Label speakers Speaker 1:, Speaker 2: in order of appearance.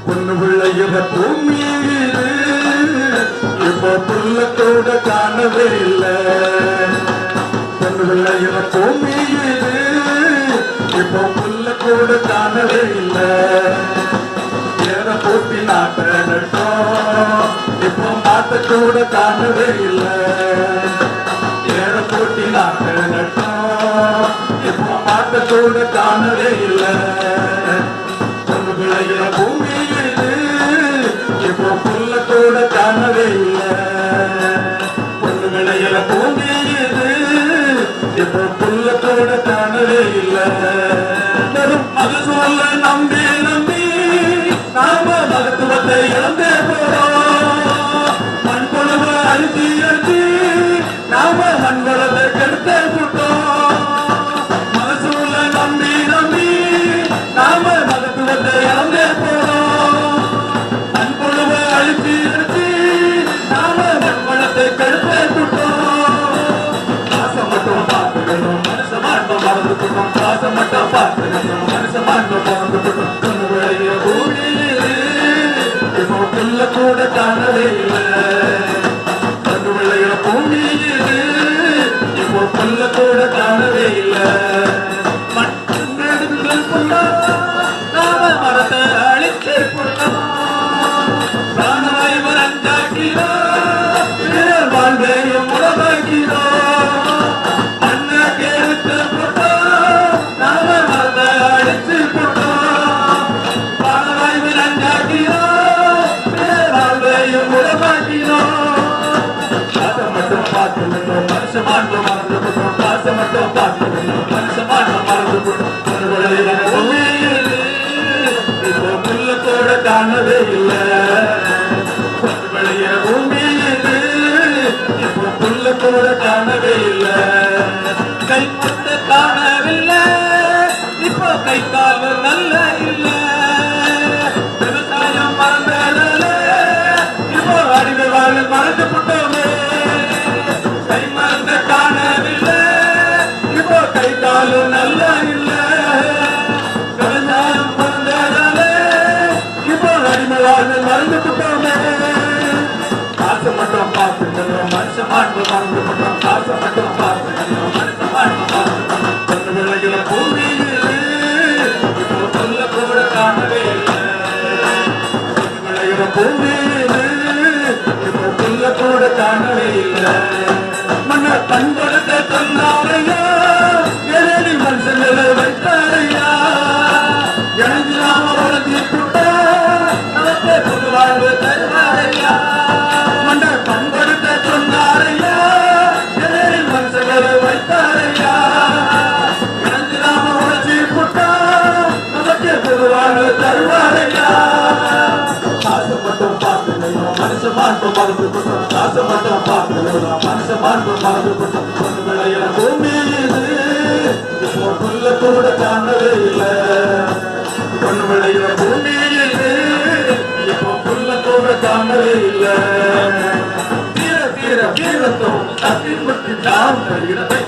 Speaker 1: பொண்ணு பிள்ளைகிற பூமி இது இப்போ புள்ள கூட காணவே இல்லை. பொண்ணு பிள்ளைகிற பூமி இது இப்போ புள்ள கூட காணவே இல்லை. ஏற போட்டி நாட்ட நட்டோம் இப்போ மாட்ட கூட காணவே இல்லை. ஏற போட்டி நாட்ட நட்டோம் இப்போ மாட்ட கூட காணவே இல்லை. பொண்ணு பிள்ளைகிற பூமி இது இப்போ புள்ள கூட காணவே இல்லை. பொண்ணு பிள்ளைகிற பூமி இது இப்போ புள்ள கூட காணவே இல்லை. மகசூல நம்பி நம்பி நாம மகத்துவத்தை இழந்தே போறோம். மண் கொழுவ அழுத்தி அழுத்தி நாம மண் வளத்தை கெடுத்தே போட்டோம். மகசூல நம்பி நம்பி நாம மகத்துவத்தை இழந்தே போறோம். மண் கொழுவ அழுத்தி அழுத்தி நாம மண் வளத்தை கெடுத்தே போட்டோம். காசை மட்டும் பார்த்துக்கணும் மனச மாட்டோம் மறந்து போட்டோம். காசை மட்டும் பார்த்துக்கணும் மனச மாட்டோம் மறந்து போட்டோம். இப்போ புள்ள கூட காணவே இல்லை. பொண்ணு பிள்ளைகிற பூமி இது இப்போ புள்ள கூட காணவே இல்லை. மண்ணெடுங்கள் புள்ளா நாம மரத்தை அழிச்சு போட்டோம். பிராணவாய் மரண்டாக்கிறோம் வாழ்வையும் உடவாக்கிறோம். மண்ணை கேட்டு போட்டோம் நாம மரத்தை அழிச்சு போட்டோம். பிராணவாய் மரண்டாக்கிறோம் வாழ்வையும் உடவாக்கிறோம். காசை மட்டும் பார்த்துக்கணும் மனுஷ மாற்றம் மறந்து போட்டோம். காசை மட்டும் பார்த்துக்கணும் மனுஷ மாற்றம் மறந்து போட்டோம். இப்போ புள்ள கூட காணவே இல்லை. பொண்ணு விளைய பூமி இது இப்போ புள்ள கூட காணவே இல்லை. கை கொண்டு காணவில்லை இப்போ கை கால் நல்ல இல்லை. விவசாயம் மறந்ததால இப்போ அடிமை வாழ மறந்து போட்டோமே. கை மறந்த காணவில்லை இப்போ கை கால் நல்ல இல்லை. விவசாயம் மறந்ததால இப்போ அடிமை வாழ மறந்து போட்டோமே. காசை மட்டும் பார்த்துக்கணும் மனுஷ மாட்டு மறந்து போட்டோம். காசை மட்டும் பார்த்துக்கணும் மனுஷ மாட்டு மறந்து போட்டோம். பொண்ணு விளைகிற பூமி இப்போ புள்ள கூட காணவே இல்லை. பொண்ணு விளைகிற பூமி இப்போ புள்ள கூட காணவே இல்லை. மண்ண கண் கொடுத்த சொன்னாரையா எரடி மனுஷங்களை வைத்தாரையா. எனக்கு நாம வளர்த்தி போட்டா நமக்கு புது வாழ்வு தருவாரையா. மண்ண கண் கொடுத்த சொன்னாரையா எரடி மனுஷங்களை வைத்தாரையா. எனக்கு நாம வளர்த்தி போட்டா நமக்கு புது வாழ்வு தருவாரையா. காசை மட்டும் பார்த்துக்கணும் மனுஷ மாட்டம் மறந்து போட்டோம். காசை மட்டும் பார்த்துக்கணும் மனுஷ மாட்டம் மறந்து போட்டோம். பொண்ணு விளையிற பூமி இது இப்போ புள்ள கூட காணவே இல்லை. பொண்ணு விளையிற பூமி இது இப்போ புள்ள கூட காணவே இல்லை. தீர தீர வீரத்தோடு தட்டி முட்டி நாம் இடத்தை